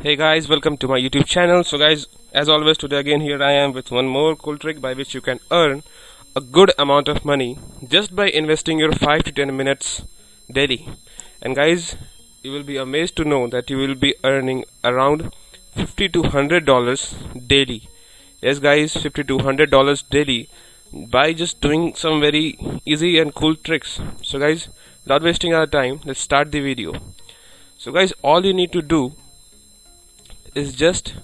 Hey guys, welcome to my YouTube channel. So guys, as always, today again here I am with one more cool trick by which you can earn a good amount of money just by investing your 5 to 10 minutes daily. And guys, you will be amazed to know that you will be earning around $50 to $100 daily. Yes guys, $50 to $100 daily by just doing some very easy and cool tricks. So guys, without wasting our time, let's start the video. So guys, all you need to do is just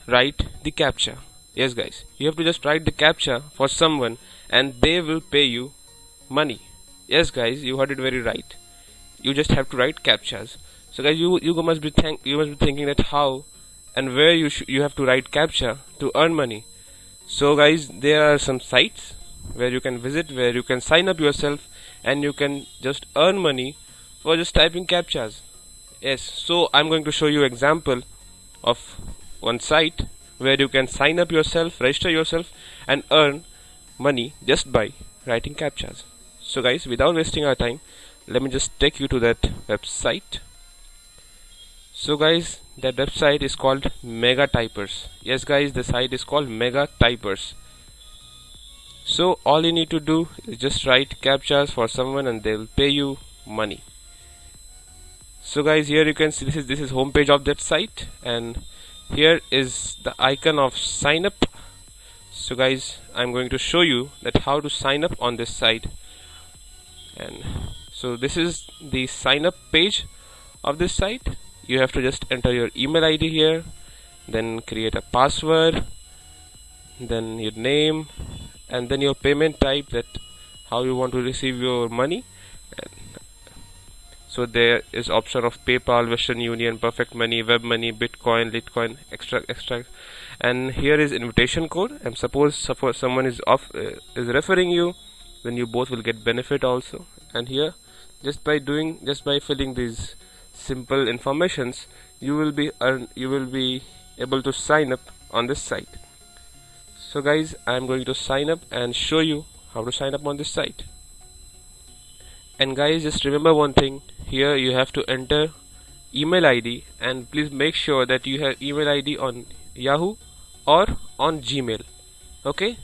write the CAPTCHA. Yes guys, you have to just write the CAPTCHA for someone and they will pay you money. Yes guys, you heard it very right. You just have to write CAPTCHAs. So guys, you must be thinking that how and where you have to write CAPTCHA to earn money. So guys, there are some sites where you can visit, where you can sign up yourself and you can just earn money for just typing CAPTCHAs. Yes, so I'm going to show you example of one site where you can sign up yourself, register yourself and earn money just by writing CAPTCHAs. So guys, without wasting our time, let me just take you to that website. So guys, that website is called Mega Typers. Yes guys, the site is called Mega Typers. So all you need to do is just write CAPTCHAs for someone and they will pay you money. So guys, here you can see this is homepage of that site, and here is the icon of sign up. So guys, I'm going to show you that how to sign up on this site. And so this is the sign up page of this site. You have to just enter your email ID here, then create a password, then your name, and then your payment type, that how you want to receive your money. So there is option of PayPal, Western Union, Perfect Money, Web Money, Bitcoin, Litecoin, extract, and here is invitation code. And suppose someone is referring you, then you both will get benefit also. And here, just by filling these simple informations, you will be able to sign up on this site. So guys, I am going to sign up and show you how to sign up on this site. And guys, just remember one thing, here you have to enter email ID, and please make sure that you have email ID on Yahoo or on Gmail. Okay,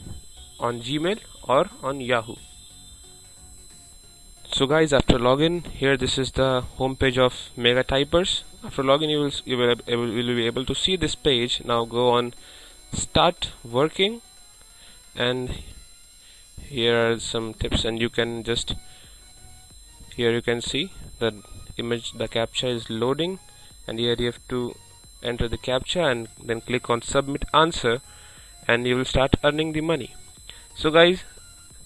on Gmail or on Yahoo. So guys, after login, here this is the home page of Mega Typers. After login, you will be able to see this page. Now go on start working, and here are some tips, and you can just, here you can see the image, the CAPTCHA is loading, and here you have to enter the CAPTCHA and then click on submit answer, and you will start earning the money. So guys,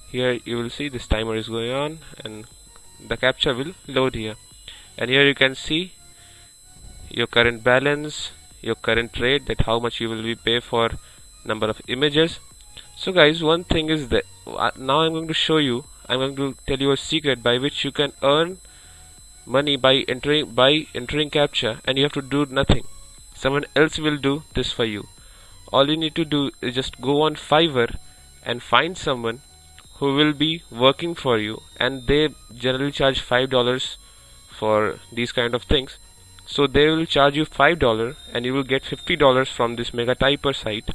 here you will see this timer is going on and the CAPTCHA will load here, and here you can see your current balance, your current rate, that how much you will be paid for number of images. So guys, one thing is that now I'm going to tell you a secret by which you can earn money by entering CAPTCHA, and you have to do nothing. Someone else will do this for you. All you need to do is just go on Fiverr and find someone who will be working for you, and they generally charge $5 for these kind of things. So they will charge you $5 and you will get $50 from this Mega Typer site.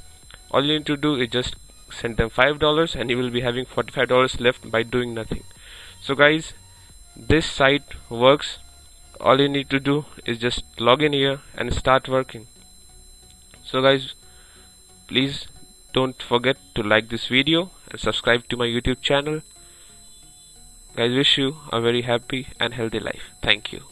All you need to do is just send them $5 and you will be having $45 left by doing nothing. So guys, this site works. All you need to do is just log in here and start working. So guys, please don't forget to like this video and subscribe to my YouTube channel. Guys, wish you a very happy and healthy life. Thank you.